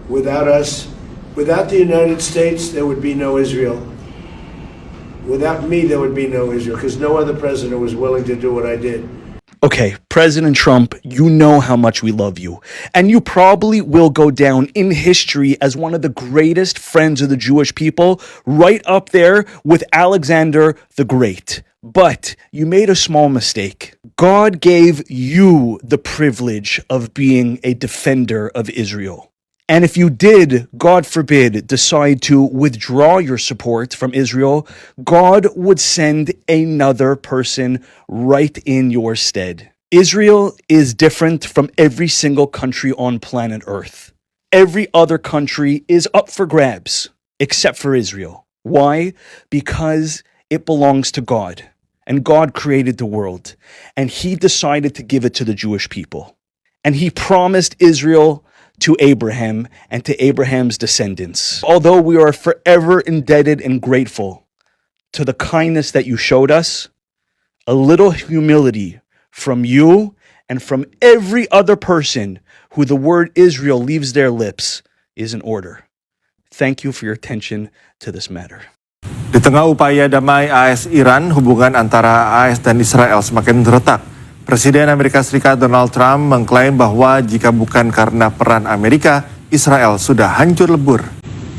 Without us, without the United States, there would be no Israel. Without me, there would be no Israel, because no other president was willing to do what I did. Okay, President Trump, you know how much we love you. And you probably will go down in history as one of the greatest friends of the Jewish people, right up there with Alexander the Great. But you made a small mistake. God gave you the privilege of being a defender of Israel. And if you did, God forbid, decide to withdraw your support from Israel, God would send another person right in your stead. Israel is different from every single country on planet Earth. Every other country is up for grabs, except for Israel. Why? Because it belongs to God. And God created the world. And He decided to give it to the Jewish people. And He promised Israel to Abraham and to Abraham's descendants. Although we are forever indebted and grateful to the kindness that you showed us, a little humility from you and from every other person who the word Israel leaves their lips is in order. Thank you for your attention to this matter. Di tengah upaya damai AS-Iran, hubungan antara AS dan Israel semakin retak. Presiden Amerika Serikat Donald Trump mengklaim bahwa jika bukan karena peran Amerika, Israel sudah hancur lebur.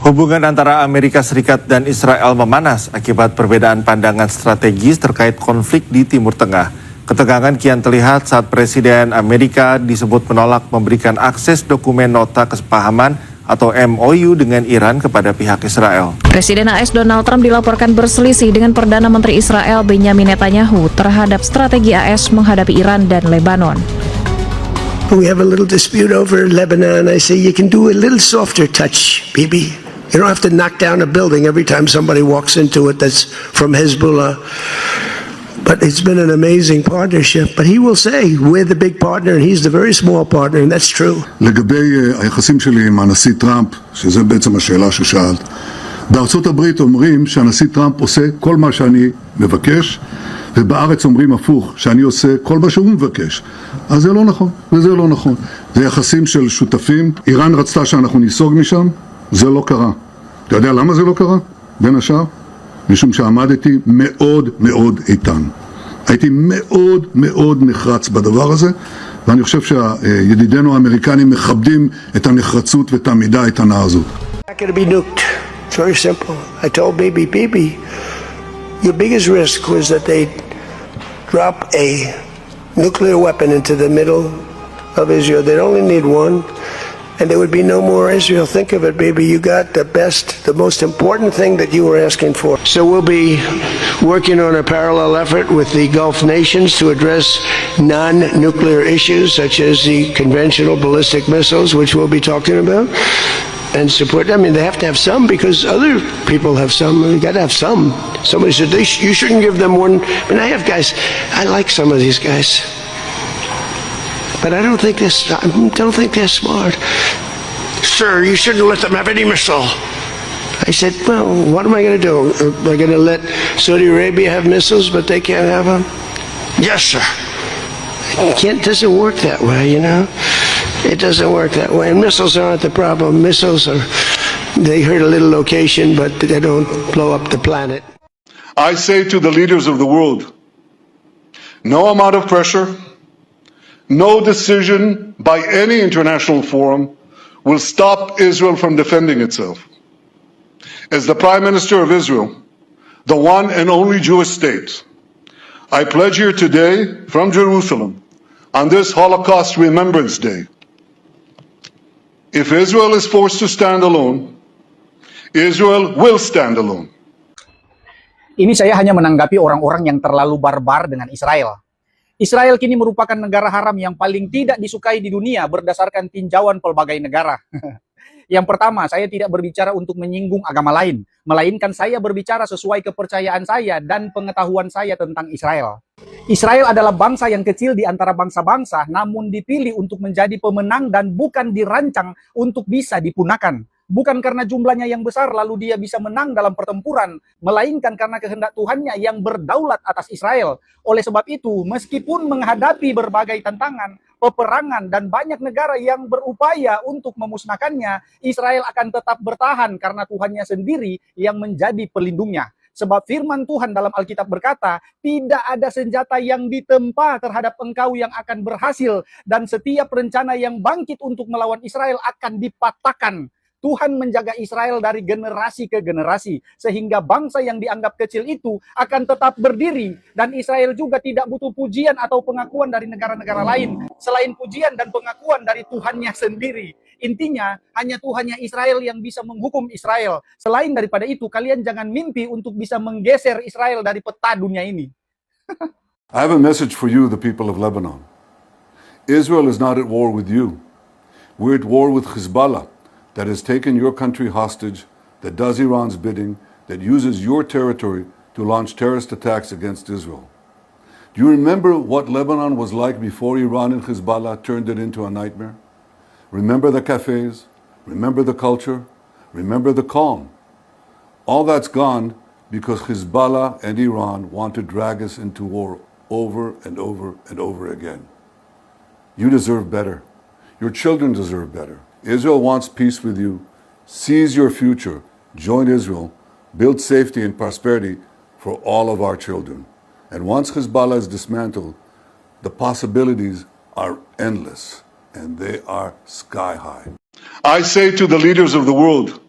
Hubungan antara Amerika Serikat dan Israel memanas akibat perbedaan pandangan strategis terkait konflik di Timur Tengah. Ketegangan kian terlihat saat Presiden Amerika disebut menolak memberikan akses dokumen nota kesepahaman atau MOU dengan Iran kepada pihak Israel. Presiden AS Donald Trump dilaporkan berselisih dengan Perdana Menteri Israel Benjamin Netanyahu terhadap strategi AS menghadapi Iran dan Lebanon. We have a little dispute over Lebanon. I say you can do a little softer touch, Bibi. You don't have to knock down a building every time somebody walks into it that's from Hezbollah. But it's been an amazing partnership. But he will say, we're the big partner and he's the very small partner, and that's true. לגבי היחסים שלי עם הנשיא טראמפ, שזה בעצם השאלה ששאלת, בארצות הברית אומרים שהנשיא טראמפ עושה כל מה שאני מבקש, ובארץ אומרים הפוך, שאני עושה כל מה שהוא מבקש. אז זה לא נכון, וזה לא נכון. זה יחסים של שותפים. איראן רצתה שאנחנו ניסוג משם, זה לא קרה. אתה יודע למה זה לא קרה? בין השאר? משום שעמדתי מאוד מאוד איתן. הייתי מאוד מאוד נחרץ בדבר הזה, ואני חושב שידידינו האמריקנים מכבדים את הנחרצות ואת העמידה האיתנה הזאת. Not going to be nuked. It's very simple. I told Bibi, your biggest risk was that they drop a nuclear weapon into the middle of Israel. They'd only need one, and there would be no more Israel. Think of it, baby. You got the best, the most important thing that you were asking for. So we'll be working on a parallel effort with the Gulf nations to address non-nuclear issues, such as the conventional ballistic missiles, which we'll be talking about, and support. I mean, they have to have some because other people have some. You got to have some. Somebody said you shouldn't give them one. I mean, I have guys. I like some of these guys. But I don't think they're smart. Sir, you shouldn't let them have any missile. I said, well, what am I going to do? Am I going to let Saudi Arabia have missiles, but they can't have them? Yes, sir. It doesn't work that way, you know? It doesn't work that way. And missiles aren't the problem. Missiles they hurt a little location, but they don't blow up the planet. I say to the leaders of the world, no amount of pressure, no decision by any international forum will stop Israel from defending itself. As the Prime Minister of Israel, the one and only Jewish state, I pledge here today from Jerusalem on this Holocaust Remembrance Day, if Israel is forced to stand alone, Israel will stand alone. Ini saya hanya menanggapi orang-orang yang terlalu barbar dengan Israel. Israel kini merupakan negara haram yang paling tidak disukai di dunia berdasarkan tinjauan pelbagai negara. Yang pertama, saya tidak berbicara untuk menyinggung agama lain, melainkan saya berbicara sesuai kepercayaan saya dan pengetahuan saya tentang Israel. Israel adalah bangsa yang kecil di antara bangsa-bangsa, namun dipilih untuk menjadi pemenang dan bukan dirancang untuk bisa dipunahkan. Bukan karena jumlahnya yang besar lalu dia bisa menang dalam pertempuran, melainkan karena kehendak Tuhannya yang berdaulat atas Israel. Oleh sebab itu, meskipun menghadapi berbagai tantangan, peperangan, dan banyak negara yang berupaya untuk memusnahkannya, Israel akan tetap bertahan karena Tuhannya sendiri yang menjadi pelindungnya. Sebab firman Tuhan dalam Alkitab berkata, tidak ada senjata yang ditempa terhadap engkau yang akan berhasil, dan setiap rencana yang bangkit untuk melawan Israel akan dipatahkan. Tuhan menjaga Israel dari generasi ke generasi, sehingga bangsa yang dianggap kecil itu akan tetap berdiri, dan Israel juga tidak butuh pujian atau pengakuan dari negara-negara lain, selain pujian dan pengakuan dari Tuhannya sendiri. Intinya, hanya Tuhannya Israel yang bisa menghukum Israel. Selain daripada itu, kalian jangan mimpi untuk bisa menggeser Israel dari peta dunia ini. I have a message for you, the people of Lebanon. Israel is not at war with you. We're at war with Hezbollah, that has taken your country hostage, that does Iran's bidding, that uses your territory to launch terrorist attacks against Israel. Do you remember what Lebanon was like before Iran and Hezbollah turned it into a nightmare? Remember the cafes? Remember the culture? Remember the calm? All that's gone because Hezbollah and Iran want to drag us into war over and over and over again. You deserve better. Your children deserve better. Israel wants peace with you. Seize your future. Join Israel. Build safety and prosperity for all of our children. And once Hezbollah is dismantled, the possibilities are endless, and they are sky high. I say to the leaders of the world,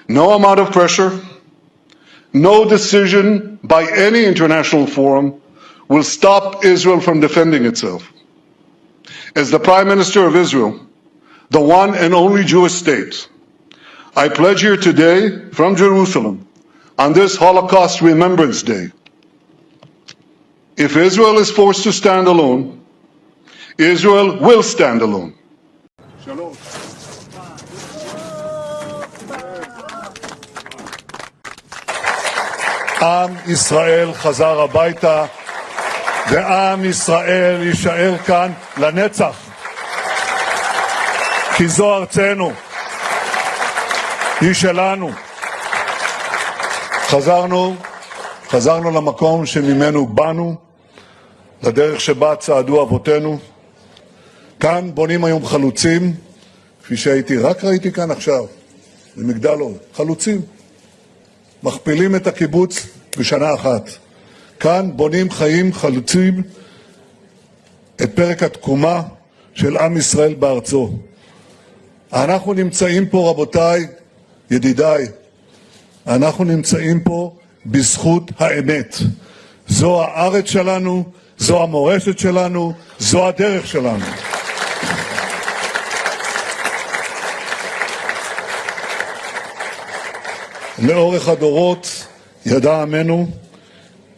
no amount of pressure, no decision by any international forum will stop Israel from defending itself. As the Prime Minister of Israel, the one and only Jewish state, I pledge here today from Jerusalem on this Holocaust Remembrance Day, if Israel is forced to stand alone, Israel will stand alone. עם ישראל חזר הביתה, ועם ישראל יישאר כאן לנצח. כי זו ארצנו, היא שלנו. חזרנו למקום שממנו באנו, לדרך שבה צעדו אבותינו. כאן בונים היום חלוצים, כפי ראיתי כאן עכשיו, במגדל אור, חלוצים. מכפילים את הקיבוץ בשנה אחת. כאן בונים חיים חלוצים את פרק התקומה של עם ישראל בארצו. אנחנו נמצאים פה, רבותיי, ידידיי, אנחנו נמצאים פה בזכות האמת. זו הארץ שלנו, זו המורשת שלנו, זו הדרך שלנו. לאורך הדורות ידע עמנו,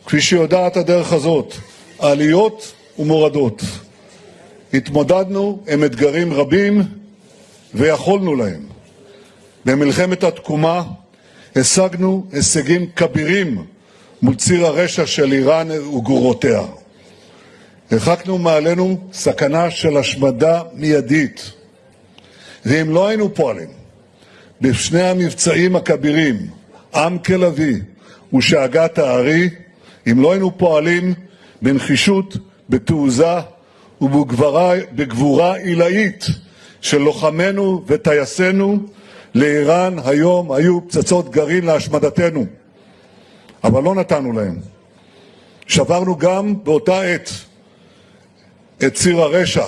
כפי שיודעת הדרך הזאת, עליות ומורדות. התמודדנו עם אתגרים רבים ויכולנו להם. במלחמת התקומה השגנו הישגים כבירים מול ציר הרשע של איראן וגרורותיה. הרחקנו מעלינו סכנה של השמדה מיידית. ואם לא היינו פועלים בשני המבצעים הכבירים, עם כלבי ושאגת הארי, אם לא היינו פועלים בנחישות, בתעוזה ובגבורה עילאית של לוחמינו וטייסינו, לאיראן היום היו פצצות גרעין להשמדתנו. אבל לא נתנו להם. שברנו גם באותה עת את ציר הרשע,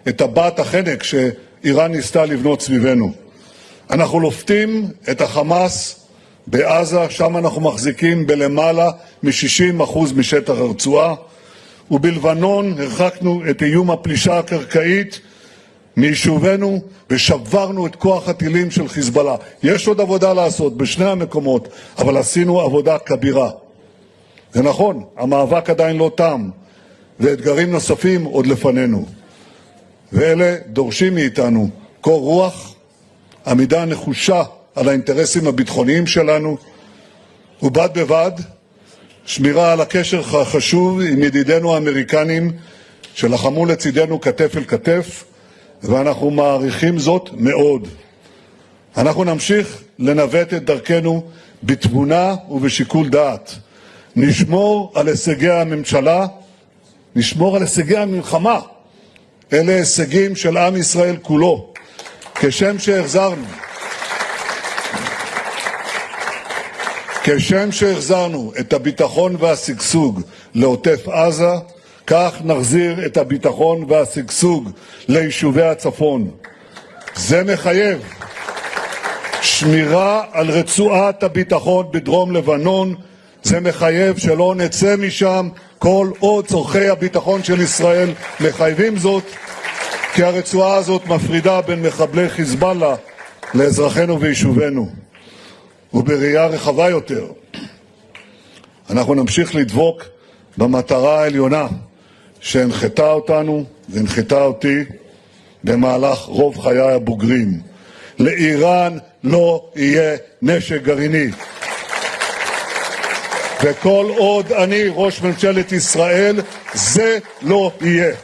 את טבעת החנק שאיראן ניסתה לבנות סביבנו. אנחנו לופתים את החמאס בעזה, שם אנחנו מחזיקים בלמעלה מ-60% משטח הרצועה, ובלבנון הרחקנו את איום הפלישה הקרקעית מיישובנו ושברנו את כוח הטילים של חיזבאללה. יש עוד עבודה לעשות בשני המקומות, אבל עשינו עבודה כבירה. זה נכון, המאבק עדיין לא תם, ואתגרים נוספים עוד לפנינו. ואלה דורשים מאיתנו קור רוח, עמידה נחושה על האינטרסים הביטחוניים שלנו, ובד בבד שמירה על הקשר החשוב עם ידידינו האמריקנים שלחמו לצידנו כתף אל כתף, ואנחנו מעריכים זאת מאוד. אנחנו נמשיך לנווט את דרכנו בתבונה ובשיקול דעת. נשמור על הישגי הממשלה, נשמור על הישגי המלחמה. אלה הישגים של עם ישראל כולו. כשם שהחזרנו את הביטחון והשגשוג לעוטף עזה, כך נחזיר את הביטחון והשגשוג ליישובי הצפון. זה מחייב שמירה על רצועת הביטחון בדרום לבנון, זה מחייב שלא נצא משם כל עוד צורכי הביטחון של ישראל מחייבים זאת, כי הרצועה הזאת מפרידה בין מחבלי חיזבאללה לאזרחינו ויישובינו. ובראייה רחבה יותר, אנחנו נמשיך לדבוק במטרה העליונה שהנחתה אותנו והנחתה אותי במהלך רוב חיי הבוגרים. לאיראן לא יהיה נשק גרעיני. וכל עוד אני ראש ממשלת ישראל, זה לא יהיה.